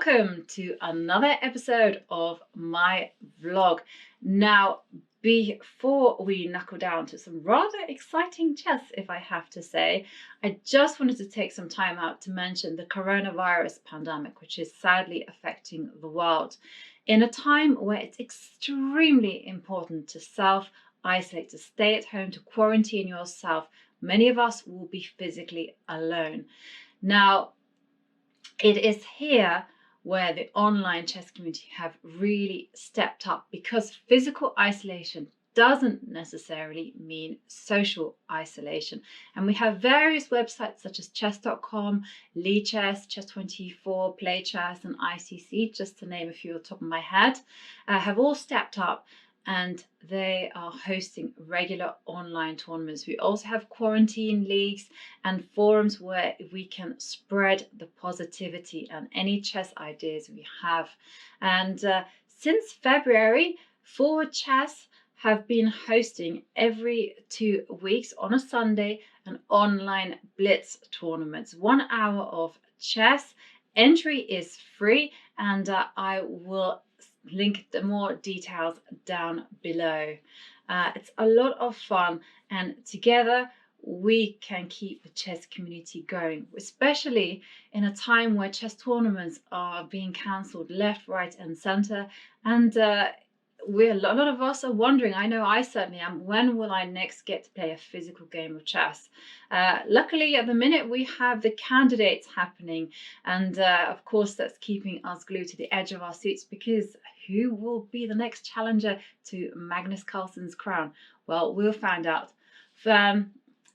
welcome to another episode of my vlog. Now, before we knuckle down to some rather exciting chess, if I have to say, I just wanted to take some time out to mention the coronavirus pandemic, which is sadly affecting the world. In a time where it's extremely important to self-isolate, to stay at home, to quarantine yourself, many of us will be physically alone. Now, it is here where the online chess community have really stepped up, because physical isolation doesn't necessarily mean social isolation. And we have various websites such as chess.com, Lichess, Chess24, PlayChess, and ICC, just to name a few off the top of my head, have all stepped up, and they are hosting regular online tournaments. We also have quarantine leagues and forums where we can spread the positivity and any chess ideas we have. And since February, Forward Chess have been hosting every 2 weeks on a Sunday an online blitz tournaments, 1 hour of chess. Entry is free, and I will link the more details down below. It's a lot of fun, and together we can keep the chess community going, especially in a time where chess tournaments are being cancelled left, right, and centre. And a lot of us are wondering, I know I certainly am, when will I next get to play a physical game of chess? Luckily, at the minute, we have the candidates happening, and of course that's keeping us glued to the edge of our seats, because who will be the next challenger to Magnus Carlsen's crown? Well, we'll find out.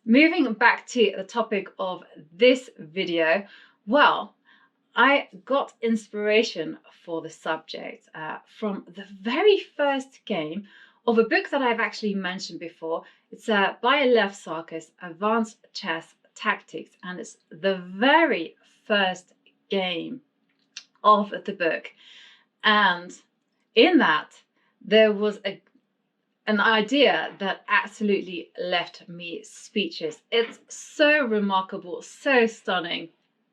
Moving back to the topic of this video, well, I got inspiration for the subject from the very first game of a book that I've actually mentioned before. It's by Lev Sarkis, Advanced Chess Tactics, and it's the very first game of the book. And in that, there was an idea that absolutely left me speechless. It's so remarkable, so stunning.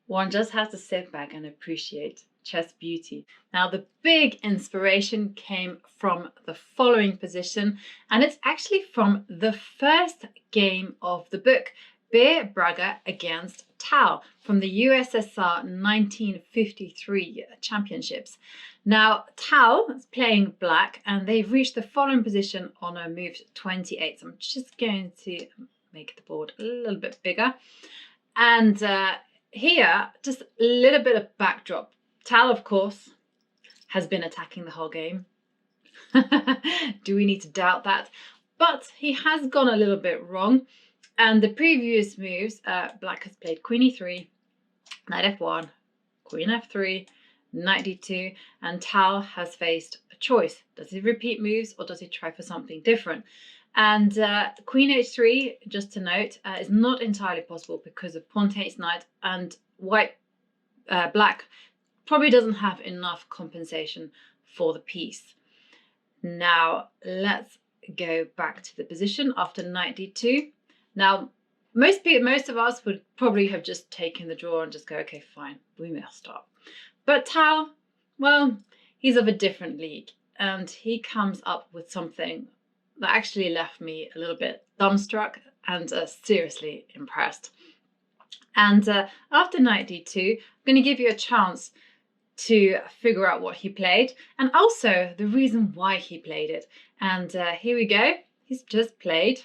One just has to sit back and appreciate chess beauty. Now, the big inspiration came from the following position, and it's actually from the first game of the book, Beer Braga against Tao, from the USSR 1953 championships. Now, Tao is playing black, and they've reached the following position on a move 28. So I'm just going to make the board a little bit bigger. And here, just a little bit of backdrop. Tao, of course, has been attacking the whole game. Do we need to doubt that? But he has gone a little bit wrong. And the previous moves, black has played Queen e3, Knight f1, Queen f3, Knight d2, and Tao has faced a choice. Does he repeat moves, or does he try for something different? And Queen h3, just to note, is not entirely possible because of pawn takes knight, and black probably doesn't have enough compensation for the piece. Now let's go back to the position after Knight d2. Now, most of us would probably have just taken the draw and just go, okay, fine, we messed up. But Tao, well, he's of a different league, and he comes up with something that actually left me a little bit dumbstruck and seriously impressed. And after Knight d2, I'm going to give you a chance to figure out what he played, and also the reason why he played it. And here we go. He's just played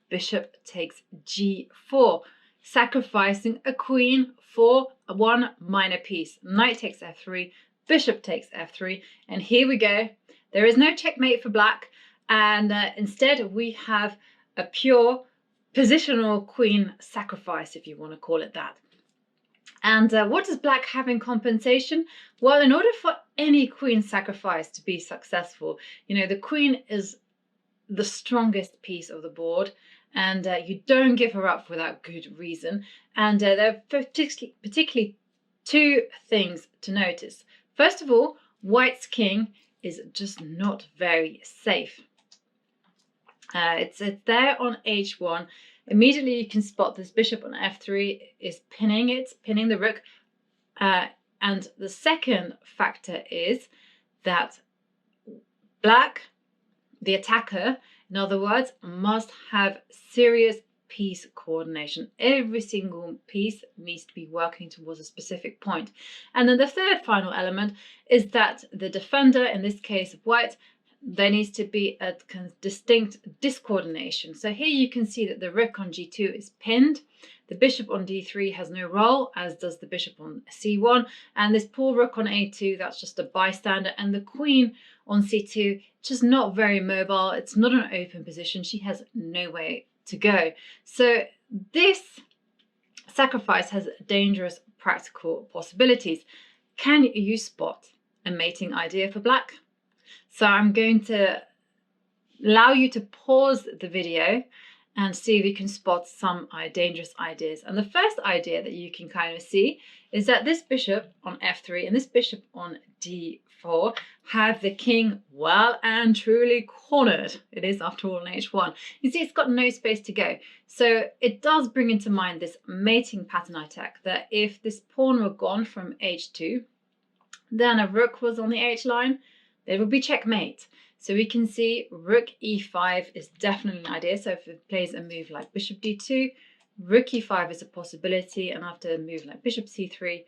Bishop takes g4, sacrificing a queen for one minor piece. Knight takes f3, bishop takes f3, and here we go. There is no checkmate for black, and instead we have a pure positional queen sacrifice, if you want to call it that. And what does black have in compensation? Well, in order for any queen sacrifice to be successful, you know, the queen is the strongest piece of the board, and you don't give her up without good reason. And there are particularly two things to notice. First of all, white's king is just not very safe. It's there on h1. Immediately you can spot this bishop on f3 is pinning the rook And the second factor is that black, the attacker, in other words, must have serious piece coordination. Every single piece needs to be working towards a specific point. And then the third final element is that the defender, in this case white, there needs to be a distinct discoordination. So here you can see that the rook on g2 is pinned. The bishop on d3 has no role, as does the bishop on c1. And this poor rook on a2, that's just a bystander. And the queen on c2, just not very mobile. It's not an open position. She has no way to go. So this sacrifice has dangerous practical possibilities. Can you spot a mating idea for black? So I'm going to allow you to pause the video and see if you can spot some dangerous ideas. And the first idea that you can kind of see is that this bishop on f3 and this bishop on d4 have the king well and truly cornered. It is, after all, an h1. You see, it's got no space to go. So it does bring into mind this mating pattern I take, that if this pawn were gone from h2, then a rook was on the h-line, there would be checkmate. So we can see rook e5 is definitely an idea. So if it plays a move like bishop d2, rook e5 is a possibility. And after a move like bishop c3,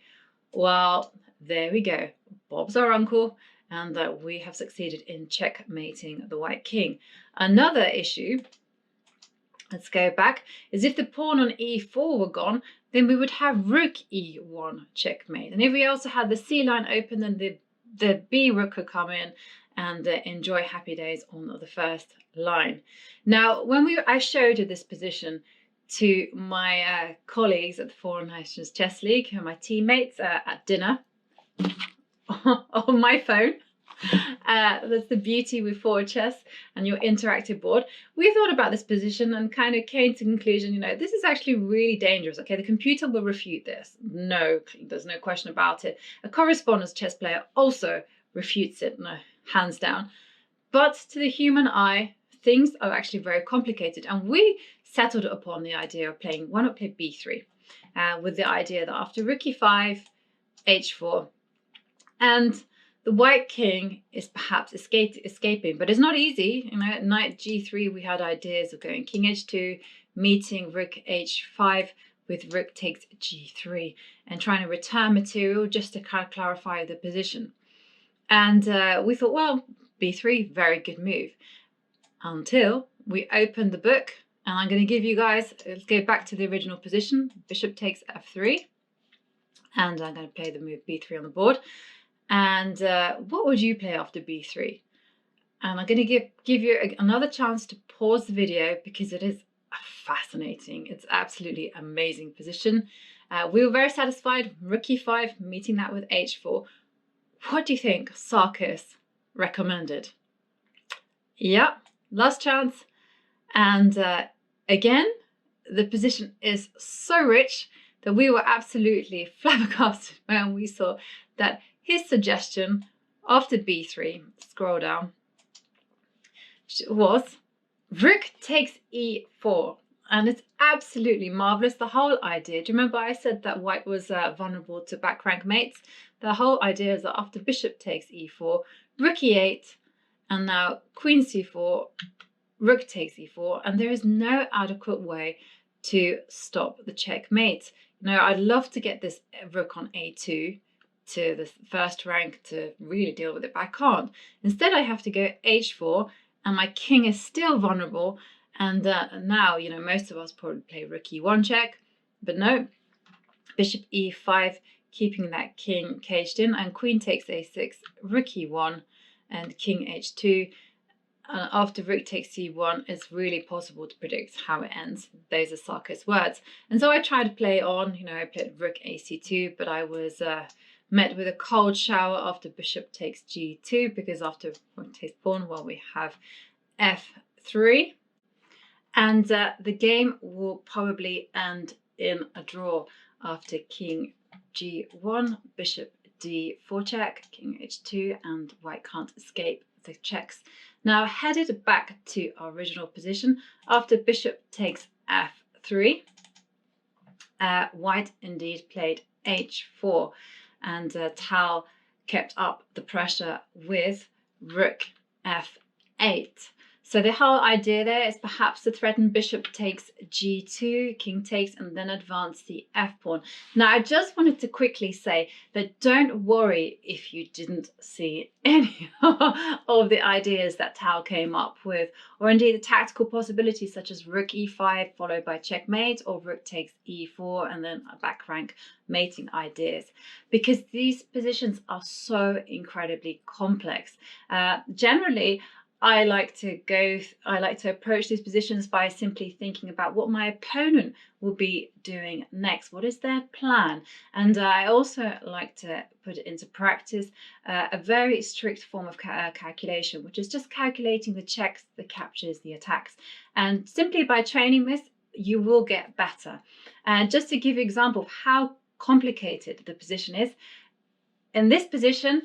well, there we go. Bob's our uncle. And we have succeeded in checkmating the white king. Another issue, let's go back, is if the pawn on e4 were gone, then we would have rook e1 checkmate. And if we also had the c line open, then the b rook could come in and enjoy happy days on the first line. Now, when I showed this position to my colleagues at the Foreign Nations Chess League, who are my teammates at dinner on my phone, that's the beauty with forward chess and your interactive board. We thought about this position and kind of came to the conclusion, this is actually really dangerous. Okay, the computer will refute this. No, there's no question about it. A correspondence chess player also refutes it, no, hands down. But to the human eye, things are actually very complicated. And we settled upon the idea of playing, why not play b3? With the idea that after rook e5, h4, and the white king is perhaps escaping, but it's not easy. At knight g3, we had ideas of going king h2, meeting rook h5 with rook takes g3, and trying to return material just to kind of clarify the position. And we thought, well, b3, very good move. Until we opened the book, and I'm going to give you guys, let's go back to the original position. Bishop takes f3, and I'm going to play the move b3 on the board. And what would you play after b3? And I'm going to give you another chance to pause the video because it is fascinating. It's absolutely amazing position. We were very satisfied. Rook e5, meeting that with h4. What do you think Sarkis recommended? Yeah, last chance. And again, the position is so rich that we were absolutely flabbergasted when we saw that his suggestion after b3, scroll down, was rook takes e4. And it's absolutely marvelous. The whole idea, do you remember I said that white was vulnerable to back rank mates? The whole idea is that after bishop takes e4, rook e8, and now queen c4, rook takes e4, and there is no adequate way to stop the checkmate. I'd love to get this rook on a2 to the first rank to really deal with it, but I can't. Instead, I have to go h4, and my king is still vulnerable. And now, most of us probably play rook e1 check, but no, bishop e5, keeping that king caged in, and queen takes a6, rook e1, and king h2. After rook takes c1, it's really possible to predict how it ends. Those are Sarkis' words. And so I tried to play on, I played rook ac2, but I was met with a cold shower after bishop takes g2, because after rook takes pawn, well, we have f3. And the game will probably end in a draw after king g1, bishop d4 check, king h2, and white can't escape the checks. Now headed back to our original position, after bishop takes f3, white indeed played h4. and Tal kept up the pressure with rook f8. So the whole idea there is perhaps the threatened bishop takes g2, king takes, and then advance the f-pawn. Now, I just wanted to quickly say that don't worry if you didn't see any of the ideas that Tal came up with, or indeed the tactical possibilities such as rook e5 followed by checkmate, or rook takes e4 and then a back rank mating ideas, because these positions are so incredibly complex. Generally, I like to approach these positions by simply thinking about what my opponent will be doing next. What is their plan? And I also like to put it into practice a very strict form of calculation, which is just calculating the checks, the captures, the attacks. And simply by training this, you will get better. And just to give you an example of how complicated the position is, in this position,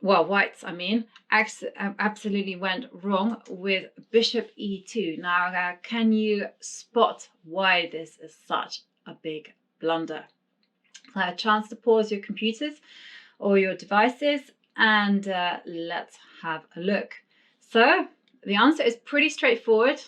whites, absolutely went wrong with bishop e2. Now, can you spot why this is such a big blunder? A chance to pause your computers or your devices, and let's have a look. So the answer is pretty straightforward.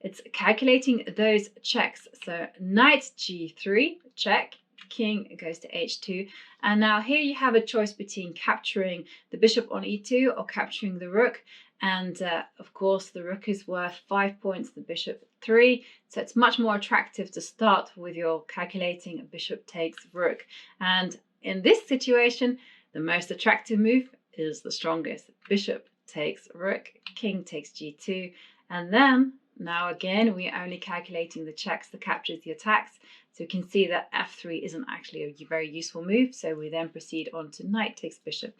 It's calculating those checks. So knight g3, check. King goes to h2, and now here you have a choice between capturing the bishop on e2 or capturing the rook, and of course the rook is worth 5 points, the bishop 3, so it's much more attractive to start with your calculating bishop takes rook. And in this situation, the most attractive move is the strongest. Bishop takes rook, king takes g2, and then now again we're only calculating the checks, the captures, the attacks. So you can see that f3 isn't actually a very useful move. So we then proceed on to knight takes bishop,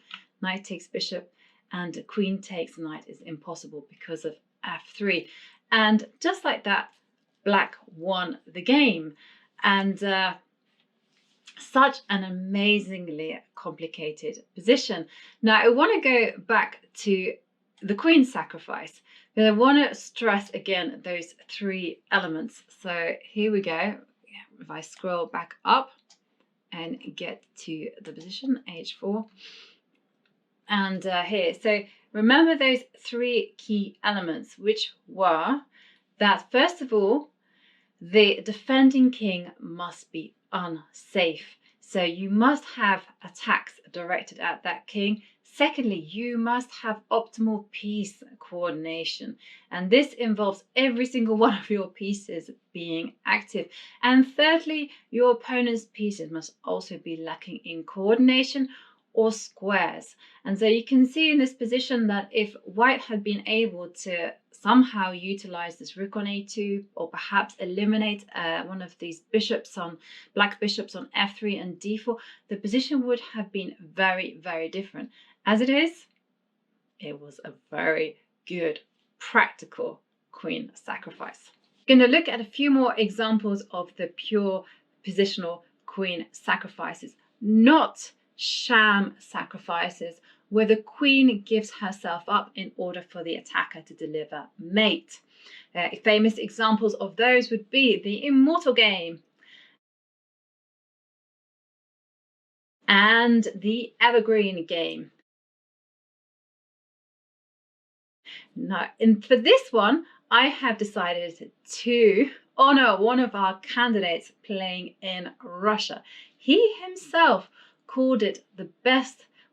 and queen takes knight is impossible because of f3. And just like that, black won the game. And such an amazingly complicated position. Now I want to go back to the queen sacrifice, but I want to stress again those three elements. So here we go. If I scroll back up and get to the position h4, and here, so remember those three key elements, which were that first of all, the defending king must be unsafe. So you must have attacks directed at that king. Secondly, you must have optimal piece coordination, and this involves every single one of your pieces being active. And thirdly, your opponent's pieces must also be lacking in coordination or squares. And so you can see in this position that if white had been able to somehow utilize this rook on a2, or perhaps eliminate one of these black bishops on f3 and d4, the position would have been very, very different. As it is, it was a very good practical queen sacrifice. We're going to look at a few more examples of the pure positional queen sacrifices, not sham sacrifices where the queen gives herself up in order for the attacker to deliver mate. Famous examples of those would be the Immortal Game and the Evergreen Game. Now, for this one, I have decided to honor one of our candidates playing in Russia. He himself called it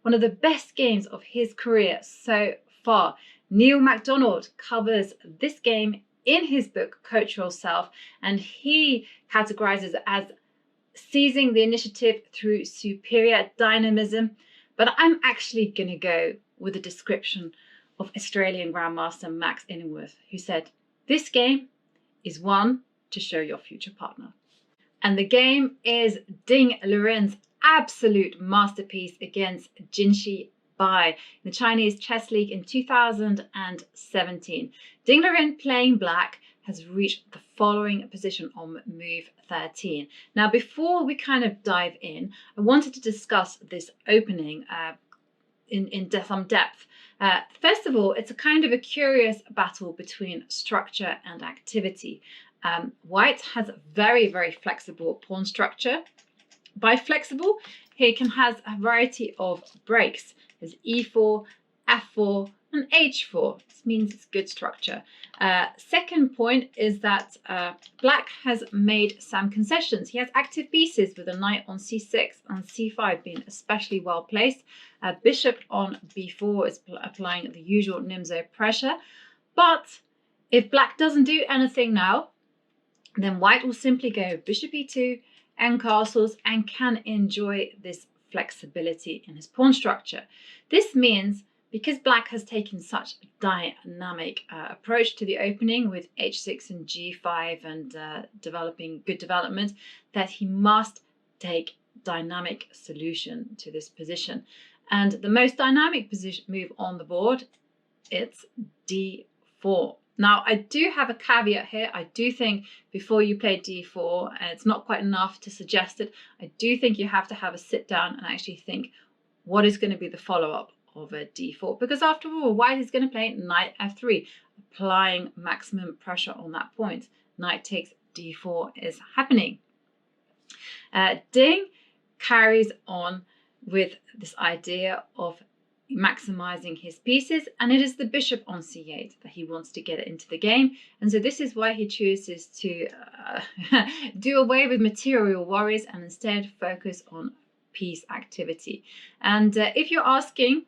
one of the best games of his career so far. Neil MacDonald covers this game in his book, Coach Yourself, and he categorizes it as seizing the initiative through superior dynamism. But I'm actually going to go with a description of Australian Grandmaster Max Inningworth, who said, "This game is one to show your future partner." And the game is Ding Liren's absolute masterpiece against Jinshi Bai in the Chinese Chess League in 2017. Ding Liren, playing black, has reached the following position on move 13. Now, before we kind of dive in, I wanted to discuss this opening in some depth. First of all, it's a kind of a curious battle between structure and activity. White has a very, very flexible pawn structure. By flexible, he has a variety of breaks. There's e4, f4, and h4. This means it's good structure. Second point is that black has made some concessions. He has active pieces with a knight on c6 and c5 being especially well placed. Bishop on b4 is applying the usual Nimzo pressure. But if black doesn't do anything now, then white will simply go bishop e2 and castles and can enjoy this flexibility in his pawn structure. This means because black has taken such a dynamic approach to the opening with h6 and g5 and developing good development, that he must take dynamic solution to this position. And the most dynamic position move on the board, it's d4. Now, I do have a caveat here. I do think before you play d4, and it's not quite enough to suggest it, I do think you have to have a sit down and actually think what is going to be the follow-up of a d4. Because after all, white is going to play knight f3, applying maximum pressure on that point. Knight takes d4 is happening. Ding carries on with this idea of maximizing his pieces, and it is the bishop on c8 that he wants to get into the game. And so this is why he chooses to do away with material worries and instead focus on piece activity. And if you're asking,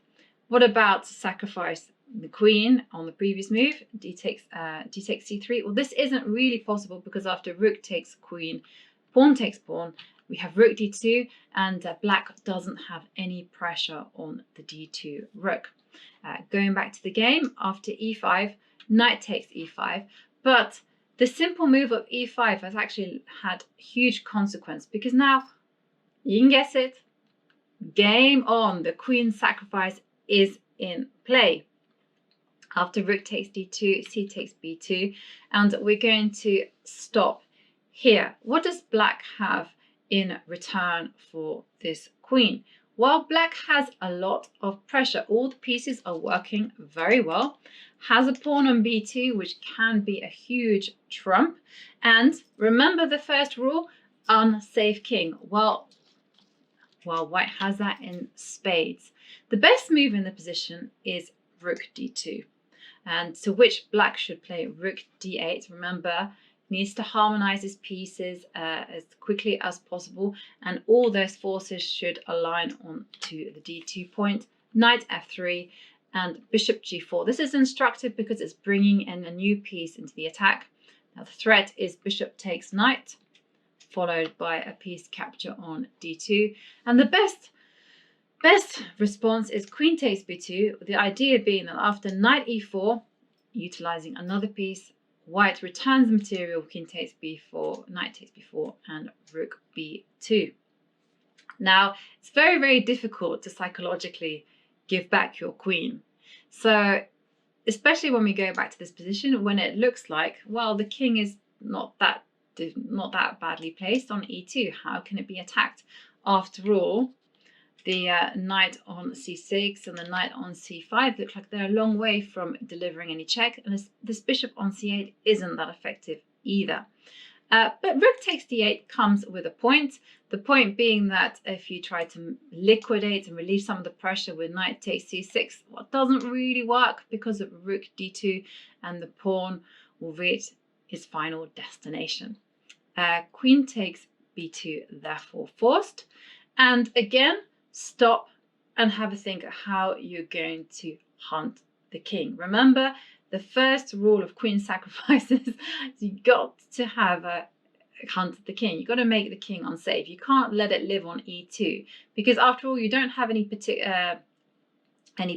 what about sacrifice the queen on the previous move, d takes c3? Well, this isn't really possible because after rook takes queen, pawn takes pawn, we have rook d2, and black doesn't have any pressure on the d2 rook. Going back to the game, after e5, knight takes e5, but the simple move of e5 has actually had huge consequence because now, you can guess it, game on, the queen sacrifice is in play. After rook takes d2, c takes b2, and we're going to stop here. What does black have in return for this queen? Well, black has a lot of pressure. All the pieces are working very well. Has a pawn on b2, which can be a huge trump. And remember the first rule, unsafe king. Well, white has that in spades. The best move in the position is rook d2. And to which black should play rook d8. Remember, needs to harmonize his pieces as quickly as possible, and all those forces should align on to the d2 point. Knight f3 and bishop g4. This is instructive because it's bringing in a new piece into the attack. Now the threat is bishop takes knight, followed by a piece capture on d2, and the best response is queen takes b2, the idea being that after knight e4, utilizing another piece, white returns the material, king takes b4, knight takes b4, and rook b2. Now, it's very, very difficult to psychologically give back your queen. So, especially when we go back to this position, when it looks like, well, the king is not that badly placed on e2. How can it be attacked? After all, the knight on c6 and the knight on c5 look like they're a long way from delivering any check, and this bishop on c8 isn't that effective either. But rook takes d8 comes with a point. The point being that if you try to liquidate and relieve some of the pressure with knight takes c6, well, it doesn't really work because of rook d2, and the pawn will reach its final destination. Queen takes b2, therefore forced. And again, stop and have a think of how you're going to hunt the king. Remember, the first rule of queen sacrifices is you got to have a hunt the king. You got to make the king unsafe. You can't let it live on e2 because after all, you don't have any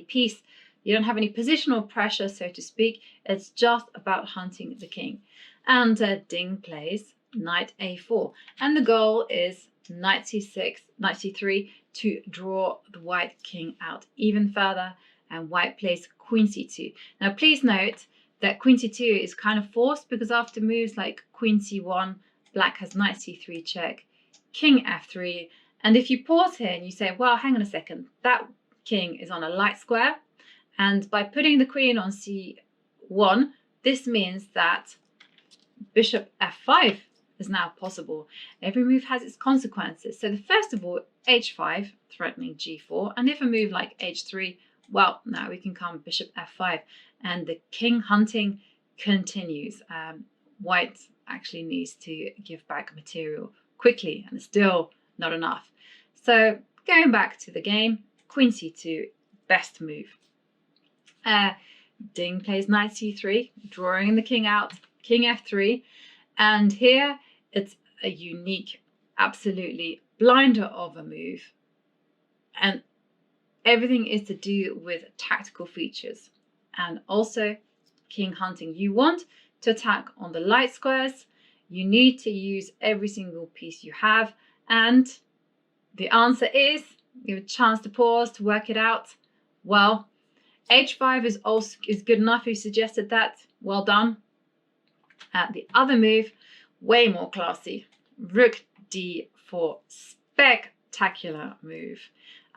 piece. You don't have any positional pressure, so to speak. It's just about hunting the king. And Ding plays knight a4, and the goal is knight c6, knight c3 to draw the white king out even further, and white plays queen c2. Now please note that queen c2 is kind of forced because after moves like queen c1, black has knight c3 check, king f3, and if you pause here and you say, well, hang on a second, that king is on a light square, and by putting the queen on c1, this means that bishop f5 is now possible. Every move has its consequences. So the first of all h5, threatening g4, and if a move like h3, well, now we can come bishop f5, and the king hunting continues. White actually needs to give back material quickly, and it's still not enough. So going back to the game, queen c2, best move. Ding plays knight c3, drawing the king out, king f3, and here it's a unique, absolutely blinder of a move, and everything is to do with tactical features and also king hunting. You want to attack on the light squares, you need to use every single piece you have, and the answer is, give a chance to pause to work it out. Well, h5 is good enough. Who suggested that? Well done. The other move, way more classy. Rook d4, spectacular move.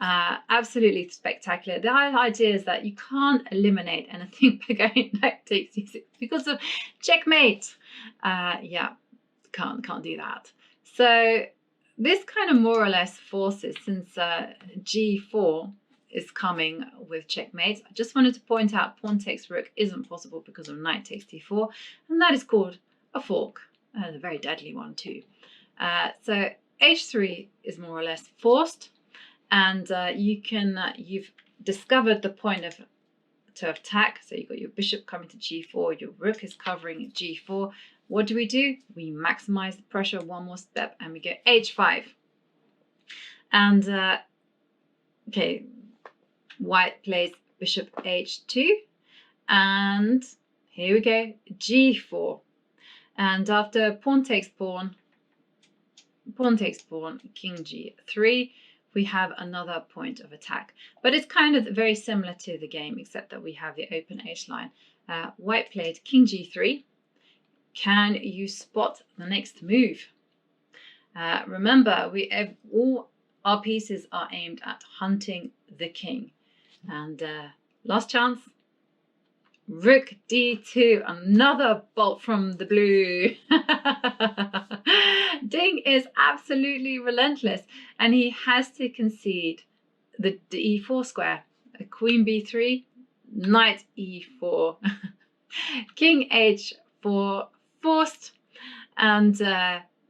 Absolutely spectacular. The whole idea is that you can't eliminate anything by going knight takes c6 because of checkmate. Yeah, can't do that. So this kind of more or less forces, since g4 is coming with checkmate, I just wanted to point out pawn takes rook isn't possible because of knight takes d4, and that is called a fork, and a very deadly one too. So h3 is more or less forced, and you've discovered the point to attack. So you've got your bishop coming to g4, your rook is covering g4. What do? We maximize the pressure one more step, and we go h5. And okay, white plays bishop h2, and here we go, g4. And after pawn takes pawn, king g3, we have another point of attack. But it's kind of very similar to the game, except that we have the open h-line. White played king g3. Can you spot the next move? Remember, all our pieces are aimed at hunting the king. And last chance, rook d2, another bolt from the blue. Ding is absolutely relentless, and he has to concede the e4 square. Queen b3, knight e4, king h4, forced. And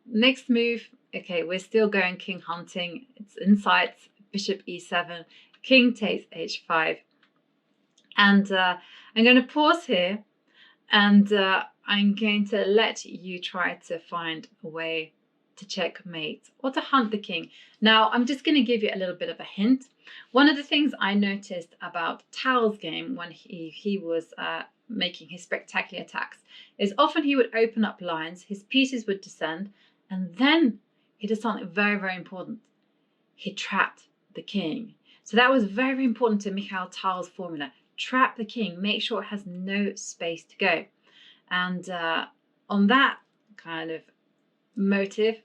next move, okay, we're still going king hunting. It's inside, bishop e7, king takes h5. And I'm going to pause here, and I'm going to let you try to find a way to checkmate or to hunt the king. Now, I'm just going to give you a little bit of a hint. One of the things I noticed about Tal's game when he was making his spectacular attacks is often he would open up lines, his pieces would descend, and then he did something very, very important. He trapped the king. So that was very, very important to Mikhail Tal's formula. Trap the king, make sure it has no space to go. And on that kind of motive,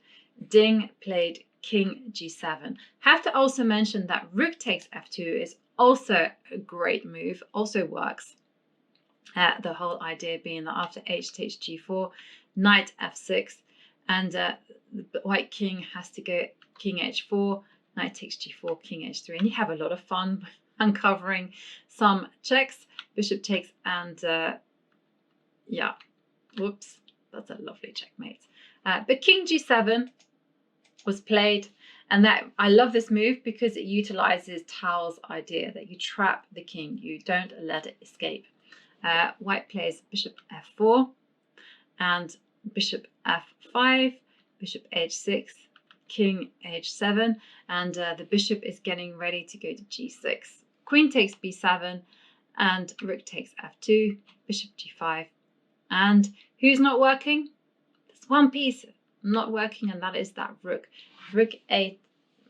Ding played king g7. Have to also mention that rook takes f2 is also a great move, also works. The whole idea being that after h takes g4, knight f6, and the white king has to go king h4, knight takes g4, king h3, and you have a lot of fun uncovering some checks. Bishop takes, and yeah, whoops, that's a lovely checkmate. But king g7 was played, and that I love this move because it utilizes Tal's idea that you trap the king, you don't let it escape. White plays bishop f4 and bishop f5, bishop h6, king h7, and the bishop is getting ready to go to g6. Queen takes b7, and rook takes f2, bishop g5. And who's not working? There's one piece not working, and that is that rook. Rook to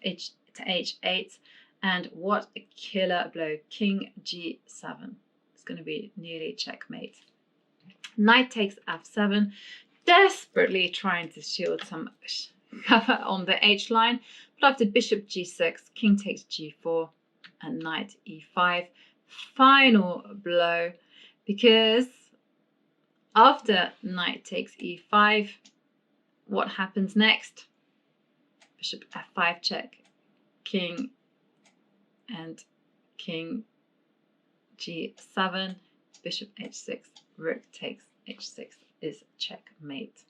h8, and what a killer blow. King g7. It's going to be nearly checkmate. Knight takes f7, desperately trying to shield some cover on the h-line, but after bishop g6, king takes g4, and knight e5. Final blow, because after knight takes e5, what happens next? Bishop f5 check. king and king g7, bishop h6, rook takes h6 is checkmate.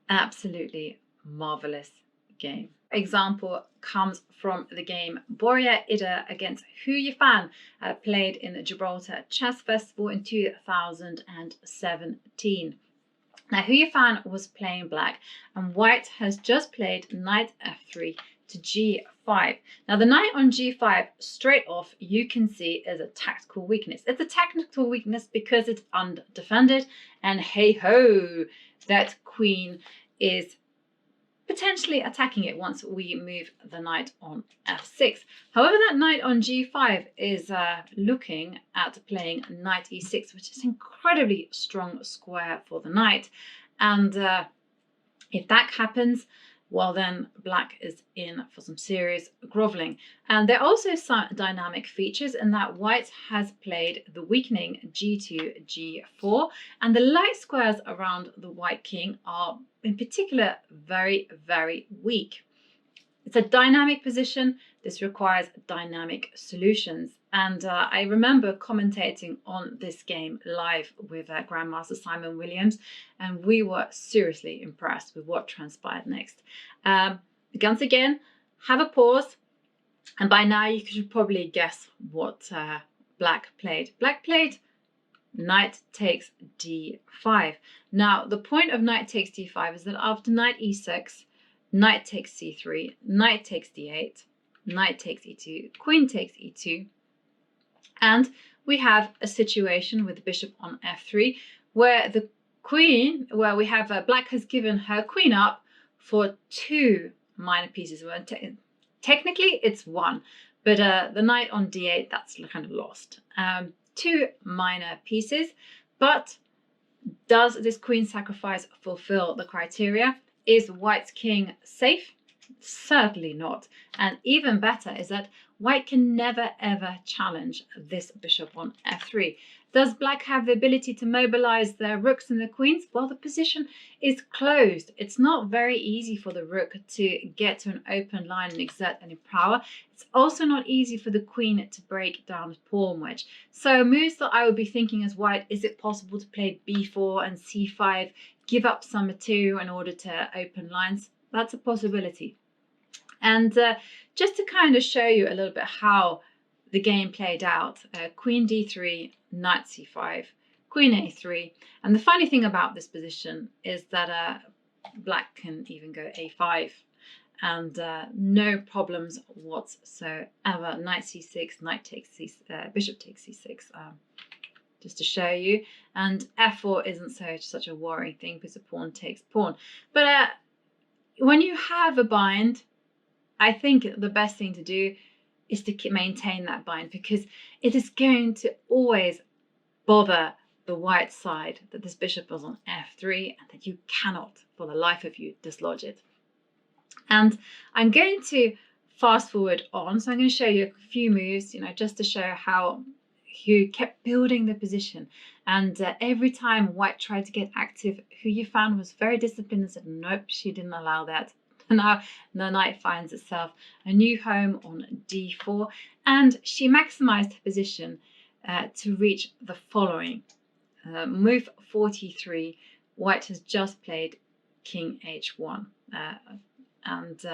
Absolutely marvelous game. Example comes from the game Borja Ida against Hu Yifan, played in the Gibraltar Chess Festival in 2017. Now, Hu Yifan was playing black, and white has just played knight f3 to g5. Now, the knight on g5, straight off, you can see is a tactical weakness. It's a tactical weakness because it's undefended, and hey-ho, that queen is potentially attacking it once we move the knight on f6. However, that knight on g5 is looking at playing knight e6, which is incredibly strong square for the knight. And if that happens, well, then black is in for some serious groveling. And there are also some dynamic features in that white has played the weakening g2, g4, and the light squares around the white king are in particular very, very weak. It's a dynamic position. This requires dynamic solutions. And I remember commentating on this game live with Grandmaster Simon Williams, and we were seriously impressed with what transpired next. Once again, have a pause, and by now you should probably guess what black played. Black played knight takes d5. Now, the point of knight takes d5 is that after knight e6, knight takes c3, knight takes d8, knight takes e2, queen takes e2, and we have a situation with the bishop on f3 where the queen, where we have black has given her queen up for two minor pieces. Well, technically it's one, but the knight on d8, that's kind of lost. Two minor pieces, but does this queen sacrifice fulfill the criteria? Is white's king safe? Certainly not. And even better is that white can never ever challenge this bishop on f3. Does black have the ability to mobilize their rooks and the queens? Well, the position is closed. It's not very easy for the rook to get to an open line and exert any power. It's also not easy for the queen to break down the pawn wedge. So moves that I would be thinking as white, is it possible to play b4 and c5, give up some material in order to open lines? That's a possibility. And just to kind of show you a little bit how the game played out, queen d3, knight c5, queen a3. And the funny thing about this position is that black can even go a5 and no problems whatsoever. Knight c6, knight takes c6, bishop takes c6, just to show you. And f4 isn't such a worrying thing because the pawn takes pawn. But when you have a bind, I think the best thing to do is to maintain that bind, because it is going to always bother the white side that this bishop is on f3 and that you cannot for the life of you dislodge it. And I'm going to fast forward on, so I'm going to show you a few moves, just to show how Hu kept building the position. And every time white tried to get active, Hu Yifan was very disciplined and said, nope, she didn't allow that. Now the knight finds itself a new home on d4, and she maximized her position to reach the following. Move 43, white has just played king h1. And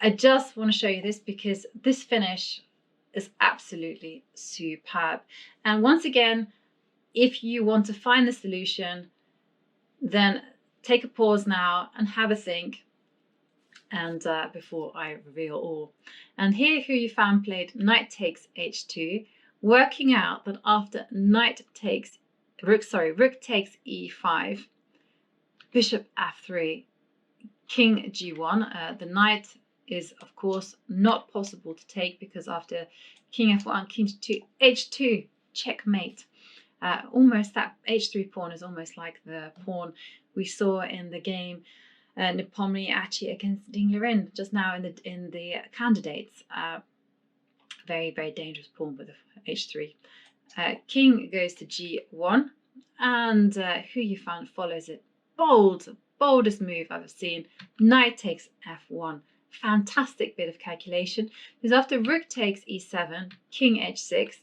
I just want to show you this because this finish is absolutely superb. And once again, if you want to find the solution, then take a pause now and have a think, and before I reveal all. And here Hu Yifan played knight takes h2, working out that after rook takes e5, bishop f3, king g1. The knight is of course not possible to take because after king f1, king h2, checkmate. Almost that h3 pawn is almost like the pawn we saw in the game Nepomniachtchi against Ding Liren just now in the candidates. Very, very dangerous pawn with h3. King goes to g1, and Hu Yifan follows it. Boldest move I've seen. Knight takes f1. fantastic bit of calculation, because after rook takes e7, king h6,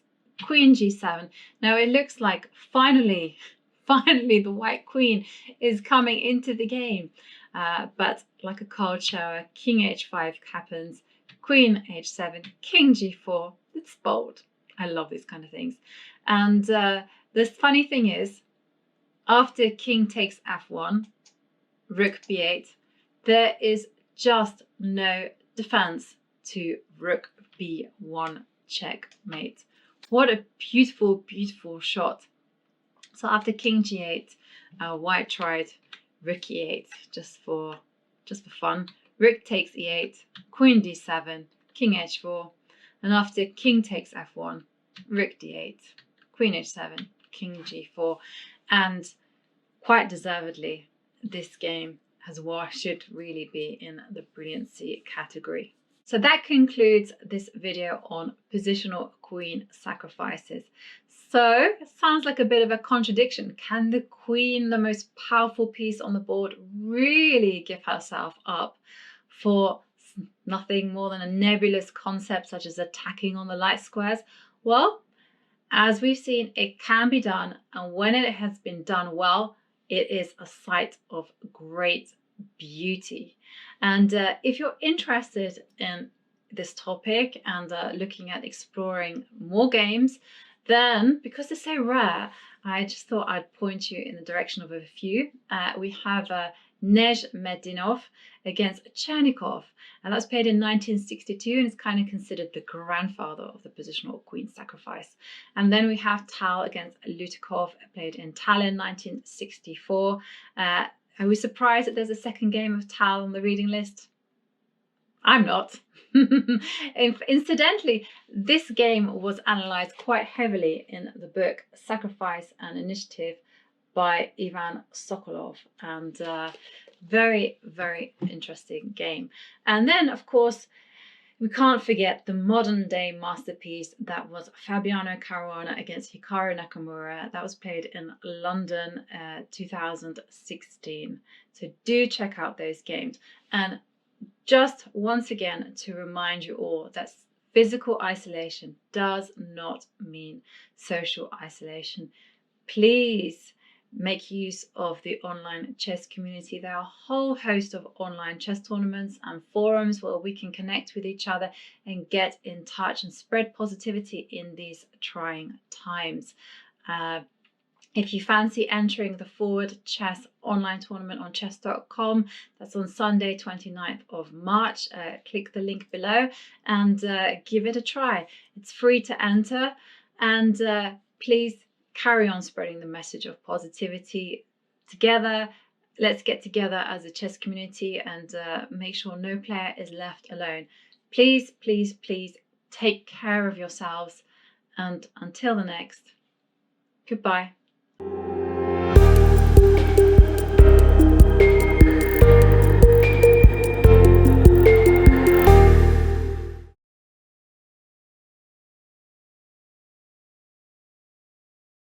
queen g7. Now it looks like finally the white queen is coming into the game. But like a cold shower, king h5 happens, queen h7, king g4. It's bold. I love these kind of things. And the funny thing is, after king takes f1, rook b8, there is just no defense to rook b1 checkmate. What a beautiful, beautiful shot. So after king g8, white tried rook e8 just for fun. Rook takes e8, queen d7, king h4, and after king takes f1, rook d8, queen h7, king g4, and quite deservedly, this game should really be in the brilliancy category. So that concludes this video on positional queen sacrifices. So it sounds like a bit of a contradiction. Can the queen, the most powerful piece on the board, really give herself up for nothing more than a nebulous concept such as attacking on the light squares? Well, as we've seen, it can be done, and when it has been done well, it is a sight of great beauty. And if you're interested in this topic and looking at exploring more games, then because they're so rare, I just thought I'd point you in the direction of a few. We have Nezhmedinov against Chernikov, and that's played in 1962 and is kind of considered the grandfather of the positional queen sacrifice. And then we have Tal against Lutikov, played in Tallinn 1964. Are we surprised that there's a second game of Tal on the reading list? I'm not. Incidentally, this game was analysed quite heavily in the book Sacrifice and Initiative by Ivan Sokolov, and very, very interesting game. And then, of course, we can't forget the modern day masterpiece that was Fabiano Caruana against Hikaru Nakamura. That was played in London 2016. So do check out those games. And just once again to remind you all that physical isolation does not mean social isolation. Please make use of the online chess community. There are a whole host of online chess tournaments and forums where we can connect with each other and get in touch and spread positivity in these trying times. If you fancy entering the Forward Chess online tournament on chess.com, that's on Sunday, 29th of March. Click the link below and give it a try. It's free to enter, and please carry on spreading the message of positivity together. Let's get together as a chess community and make sure no player is left alone. Please, please, please take care of yourselves, and until the next, goodbye.